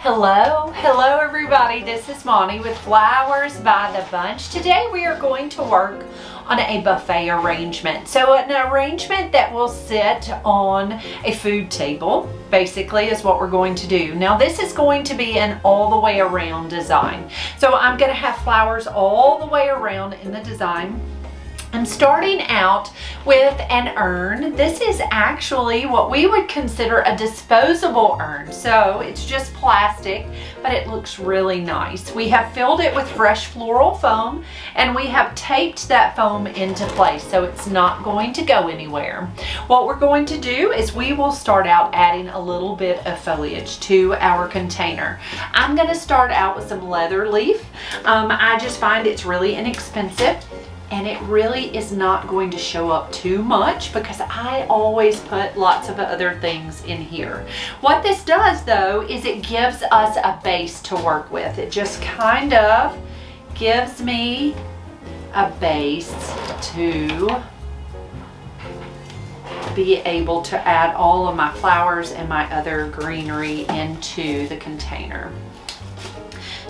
Hello everybody, this is Monty with Flowers by the Bunch. Today we are going to work on a buffet arrangement. So an arrangement that will sit on a food table, basically, is what we're going to do. Now this is going to be an all the way around design. So I'm going to have flowers all the way around in the design. I'm starting out with an urn. This is actually what we would consider a disposable urn. So it's just plastic, but it looks really nice. We have filled it with fresh floral foam and we have taped that foam into place so it's not going to go anywhere. What we're going to do is we will start out adding a little bit of foliage to our container. I'm going to start out with some leather leaf. I just find it's really inexpensive. And it really is not going to show up too much because I always put lots of other things in here. What this does though is it gives us a base to work with. It just kind of gives me a base to be able to add all of my flowers and my other greenery into the container.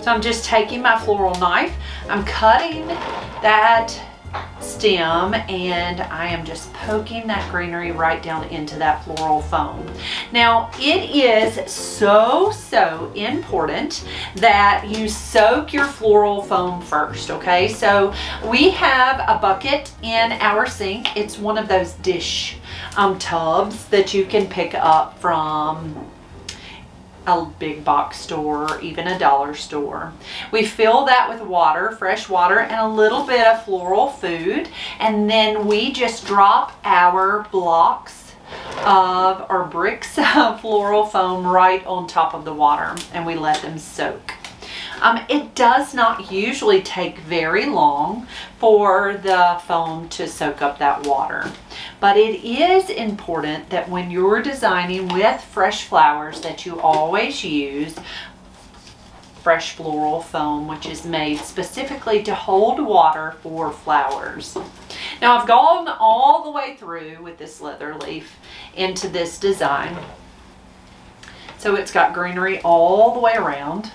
So I'm just taking my floral knife, I'm cutting that stem and I am just poking that greenery right down into that floral foam. Now it is so important that you soak your floral foam first, okay? So we have a bucket in our sink. It's one of those dish tubs that you can pick up from a big box store, even a dollar store. We fill that with water, fresh water, and a little bit of floral food, and then we just drop our blocks of, or bricks of floral foam right on top of the water, and we let them soak. It does not usually take very long for the foam to soak up that water. But it is important that when you're designing with fresh flowers that you always use fresh floral foam, which is made specifically to hold water for flowers. Now I've gone all the way through with this leather leaf into this design. So it's got greenery all the way around.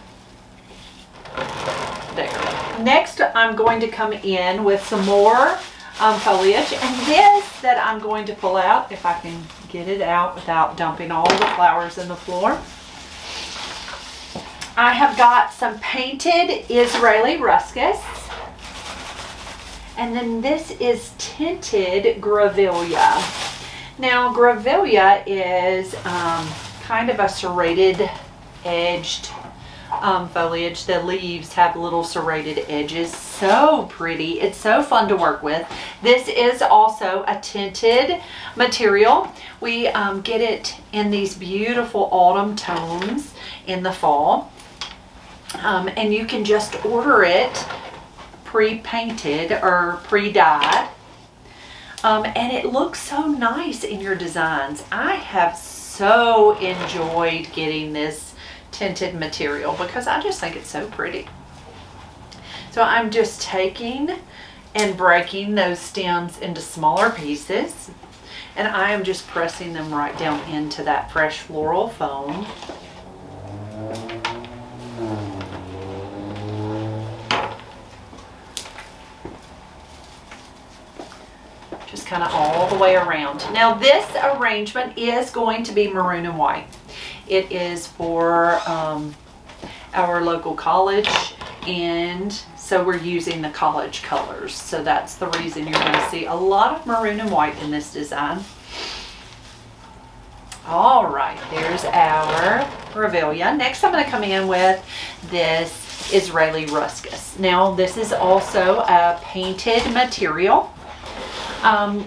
There. Next, I'm going to come in with some more foliage, and this that I'm going to pull out, if I can get it out without dumping all the flowers in the floor. I have got some painted Israeli ruscus, and then this is tinted grevillea. Now grevillea is kind of a serrated edged foliage. The leaves have little serrated edges. So pretty. It's so fun to work with. This is also a tinted material. We get it in these beautiful autumn tones in the fall. And you can just order it pre-painted or pre-dyed. And it looks so nice in your designs. I have so enjoyed getting this tinted material because I just think it's so pretty. So I'm just taking and breaking those stems into smaller pieces, and I am just pressing them right down into that fresh floral foam. Just kind of all the way around. Now this arrangement is going to be maroon and white. It is for our local college, and so we're using the college colors. So that's the reason you're going to see a lot of maroon and white in this design. All right, there's our grevillea. Next I'm going to come in with this Israeli ruscus. Now this is also a painted material.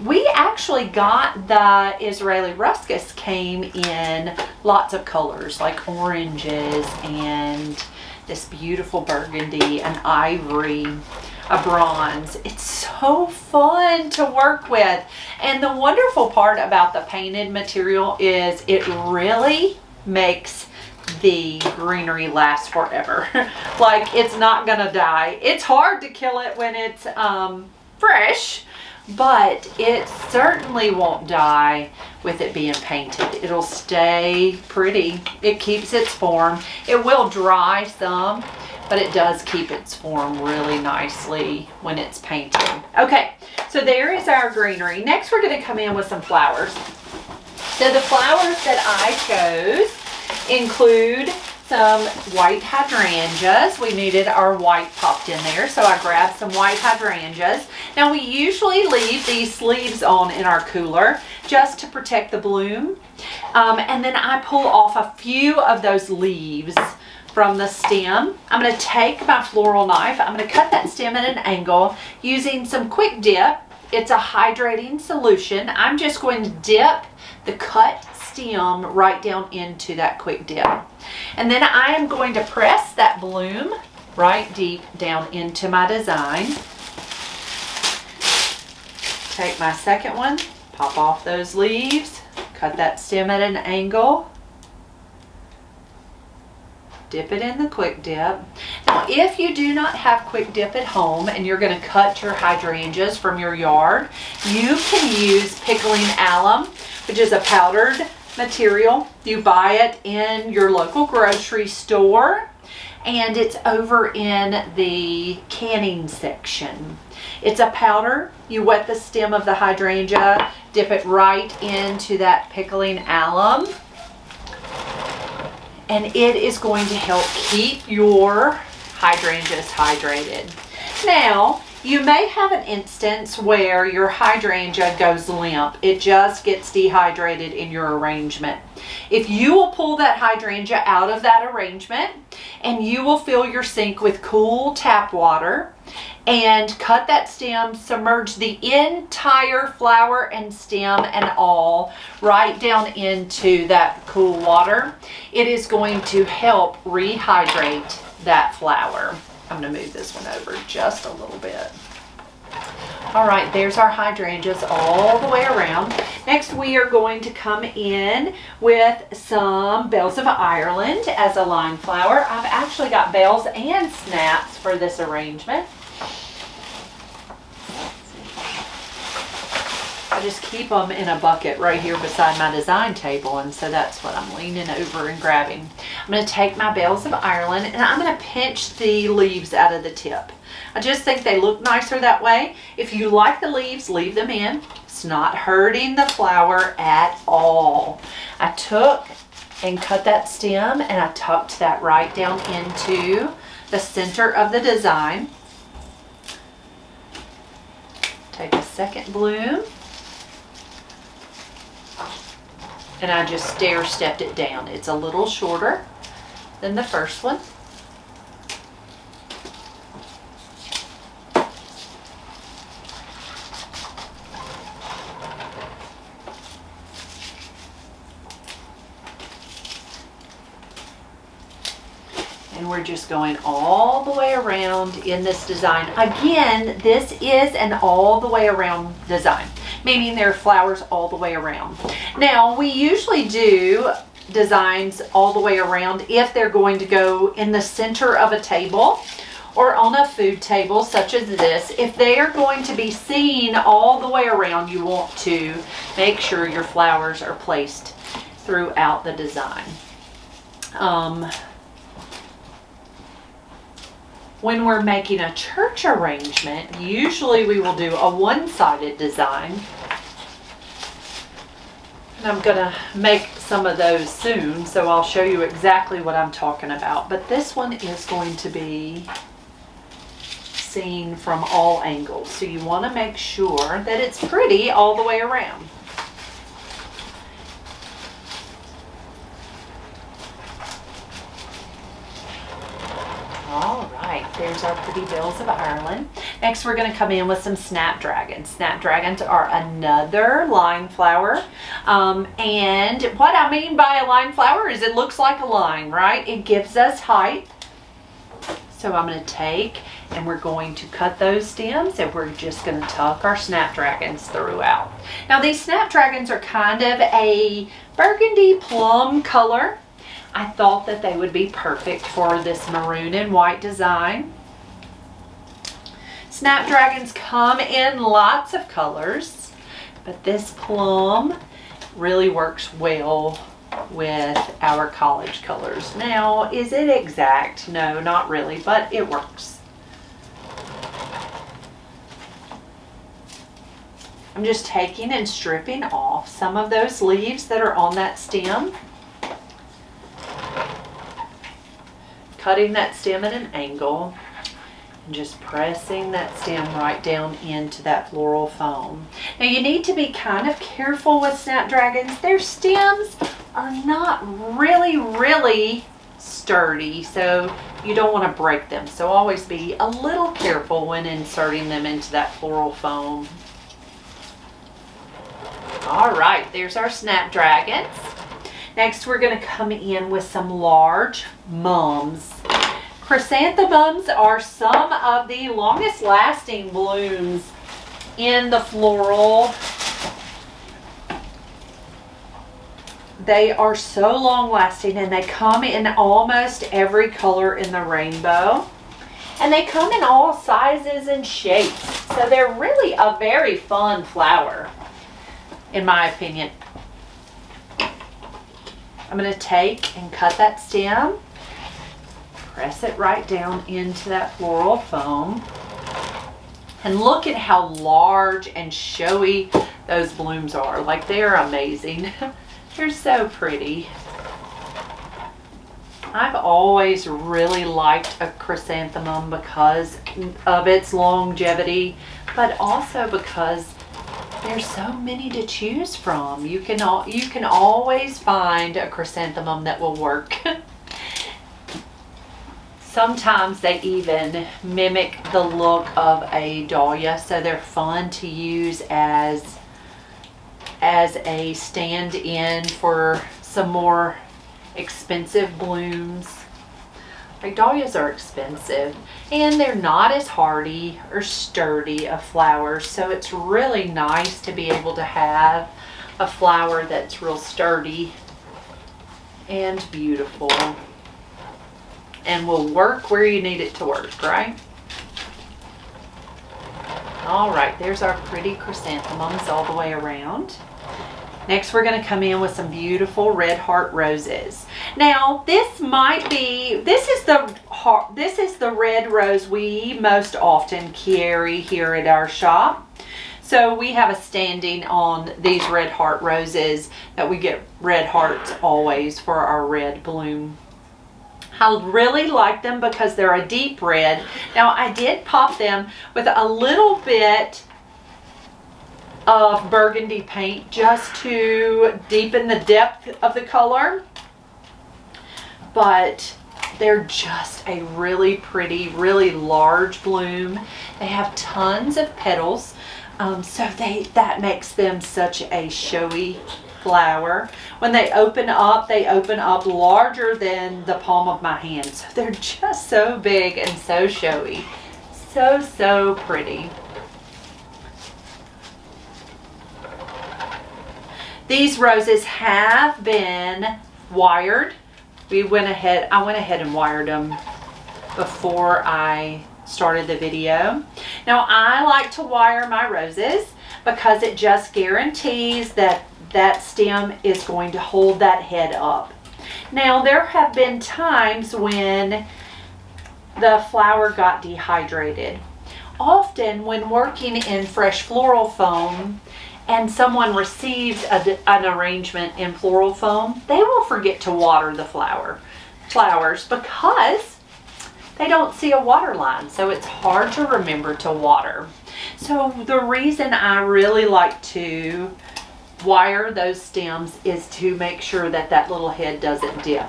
We actually got the Israeli ruscus came in lots of colors like oranges and this beautiful burgundy, an ivory, a bronze. It's so fun to work with. And the wonderful part about the painted material is it really makes the greenery last forever. Like it's not gonna die. It's hard to kill it when it's fresh, but it certainly won't die with it being painted. It'll stay pretty. It keeps its form. It will dry some, but it does keep its form really nicely when it's painted. Okay, so there is our greenery. Next, we're going to come in with some flowers. So the flowers that I chose include some white hydrangeas. We needed our white popped in there, so I grabbed some white hydrangeas. Now we usually leave these sleeves on in our cooler just to protect the bloom. And then I pull off a few of those leaves from the stem. I'm going to take my floral knife. I'm going to cut that stem at an angle using some quick dip. It's a hydrating solution. I'm just going to dip the cut stem right down into that quick dip. And then I am going to press that bloom right deep down into my design. Take my second one, pop off those leaves, cut that stem at an angle, dip it in the quick dip. Now, if you do not have quick dip at home and you're going to cut your hydrangeas from your yard, you can use pickling alum, which is a powdered material. You buy it in your local grocery store, and it's over in the canning section. It's a powder. You wet the stem of the hydrangea, dip it right into that pickling alum, and it is going to help keep your hydrangeas hydrated. Now, you may have an instance where your hydrangea goes limp. It just gets dehydrated in your arrangement. If you will pull that hydrangea out of that arrangement and you will fill your sink with cool tap water and cut that stem, submerge the entire flower and stem and all right down into that cool water, it is going to help rehydrate that flower. I'm going to move this one over just a little bit. All right, there's our hydrangeas all the way around. Next, we are going to come in with some bells of Ireland as a line flower. I've actually got bells and snaps for this arrangement. I just keep them in a bucket right here beside my design table, and so that's what I'm leaning over and grabbing. I'm going to take my bells of Ireland and I'm going to pinch the leaves out of the tip. I just think they look nicer that way. If you like the leaves, leave them in. It's not hurting the flower at all. I took and cut that stem and I tucked that right down into the center of the design. Take a second bloom. And I just stair-stepped it down. It's a little shorter than the first one. And we're just going all the way around in this design. Again, this is an all the way around design, meaning there are flowers all the way around. Now, we usually do designs all the way around if they're going to go in the center of a table or on a food table such as this. If they are going to be seen all the way around, you want to make sure your flowers are placed throughout the design. When we're making a church arrangement, usually we will do a one-sided design. And I'm going to make some of those soon, so I'll show you exactly what I'm talking about. But this one is going to be seen from all angles. So you want to make sure that it's pretty all the way around. All right, there's our pretty bells of Ireland. Next, we're going to come in with some snapdragons. Snapdragons are another line flower. And what I mean by a line flower is it looks like a line, right? It gives us height. So I'm going to take and we're going to cut those stems and we're just going to tuck our snapdragons throughout. Now, these snapdragons are kind of a burgundy plum color. I thought that they would be perfect for this maroon and white design. Snapdragons come in lots of colors, but this plum really works well with our college colors. Now, is it exact? No, not really, but it works. I'm just taking and stripping off some of those leaves that are on that stem. Cutting that stem at an angle and just pressing that stem right down into that floral foam. Now you need to be kind of careful with snapdragons. Their stems are not really sturdy, so you don't want to break them. So always be a little careful when inserting them into that floral foam. All right, there's our snapdragons. Next, we're going to come in with some large mums. Chrysanthemums are some of the longest lasting blooms in the floral. They are so long lasting, and they come in almost every color in the rainbow. And they come in all sizes and shapes. So they're really a very fun flower, in my opinion. I'm going to take and cut that stem, press it right down into that floral foam, and look at how large and showy those blooms are. Like, they're amazing. They're so pretty. I've always really liked a chrysanthemum because of its longevity, but also because there's so many to choose from. You can always find a chrysanthemum that will work. Sometimes they even mimic the look of a dahlia, so they're fun to use as a stand-in for some more expensive blooms. Like, dahlias are expensive, and they're not as hardy or sturdy of flowers, so it's really nice to be able to have a flower that's real sturdy and beautiful and will work where you need it to work, right? All right, there's our pretty chrysanthemums all the way around. Next, we're going to come in with some beautiful red heart roses. Now, this is the red rose we most often carry here at our shop. So we have a standing on these red heart roses that we get red hearts always for our red bloom. I really like them because they're a deep red. Now, I did pop them with a little bit of burgundy paint just to deepen the depth of the color, but they're just a really pretty, really large bloom. They have tons of petals, so that makes them such a showy flower. When they open up larger than the palm of my hand, so they're just so big and so showy. So pretty. These roses have been wired. I went ahead and wired them before I started the video. Now, I like to wire my roses because it just guarantees that that stem is going to hold that head up. Now, there have been times when the flower got dehydrated. Often when working in fresh floral foam, and someone receives an arrangement in floral foam, they will forget to water the flowers because they don't see a water line, so it's hard to remember to water. So the reason I really like to wire those stems is to make sure that that little head doesn't dip,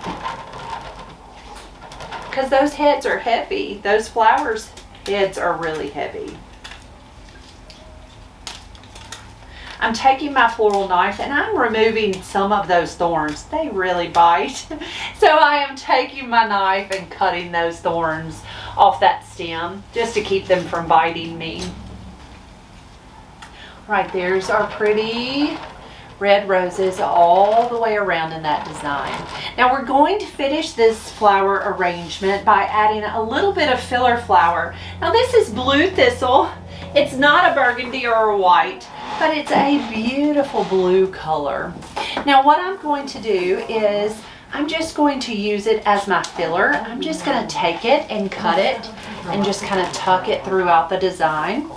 because those heads are heavy. Those flowers' heads are really heavy. I'm taking my floral knife and I'm removing some of those thorns. They really bite. So I am taking my knife and cutting those thorns off that stem just to keep them from biting me. Right, there's our pretty red roses all the way around in that design. Now we're going to finish this flower arrangement by adding a little bit of filler flower. Now this is blue thistle. It's not a burgundy or a white, but it's a beautiful blue color. Now what I'm going to do is I'm just going to use it as my filler. I'm just going to take it and cut it and just kind of tuck it throughout the design.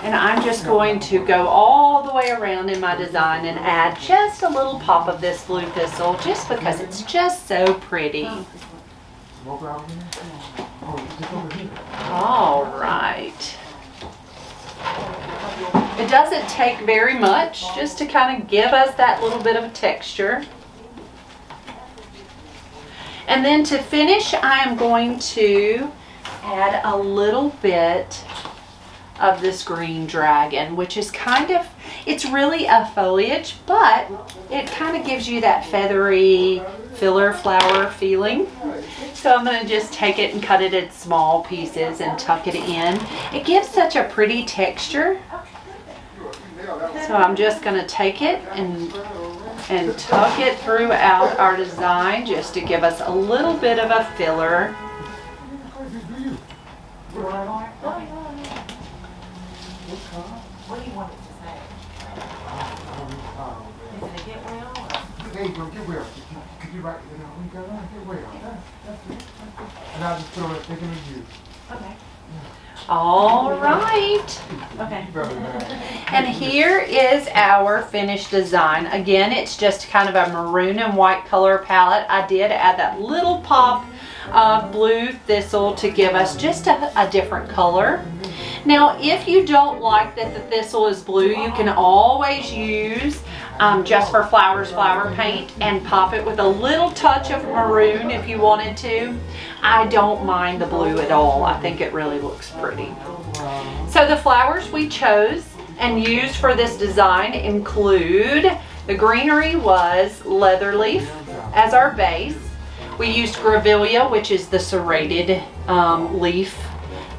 And I'm just going to go all the way around in my design and add just a little pop of this blue thistle just because it's just so pretty. All right. It doesn't take very much just to kind of give us that little bit of texture. And then to finish, I am going to add a little bit of this green dragon, which is it's really a foliage, but it kind of gives you that feathery filler flower feeling. So I'm going to just take it and cut it in small pieces and tuck it in. It gives such a pretty texture. So I'm just going to take it and tuck it throughout our design just to give us a little bit of a filler. What do you want it to say? Is it a get well? There you go, get well. Could you write it down? We got on, get well. That's it. And I'll just throw it, thinking of you. Okay. All right. Okay. And here is our finished design. Again, it's just kind of a maroon and white color palette. I did add that little pop of blue thistle to give us just a different color. Now, if you don't like that the thistle is blue, you can always use just for flowers flower paint and pop it with a little touch of maroon if you wanted to. I don't mind the blue at all. I think it really looks pretty. So the flowers we chose and used for this design include, the greenery was leather leaf as our base. We used grevillea, which is the serrated leaf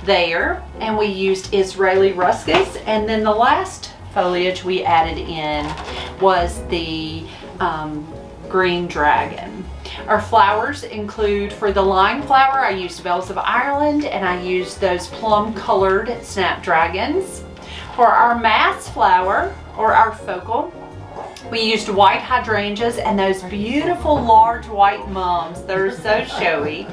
there, and we used Israeli ruscus, and then the last foliage we added in was the green dragon. Our flowers include, for the line flower, I used bells of Ireland, and I used those plum colored snapdragons. For our mass flower, or our focal, we used white hydrangeas and those beautiful large white mums. They're so showy.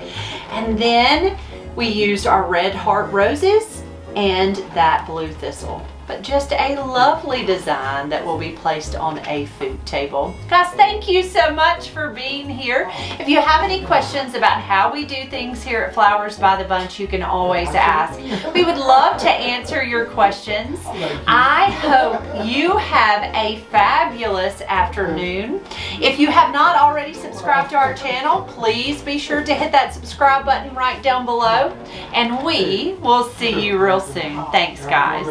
And then we used our red heart roses and that blue thistle. But just a lovely design that will be placed on a food table. Guys, thank you so much for being here. If you have any questions about how we do things here at Flowers by the Bunch, you can always ask. We would love to answer your questions. I hope you have a fabulous afternoon. If you have not already subscribed to our channel, please be sure to hit that subscribe button right down below. And we will see you real soon. Thanks, guys.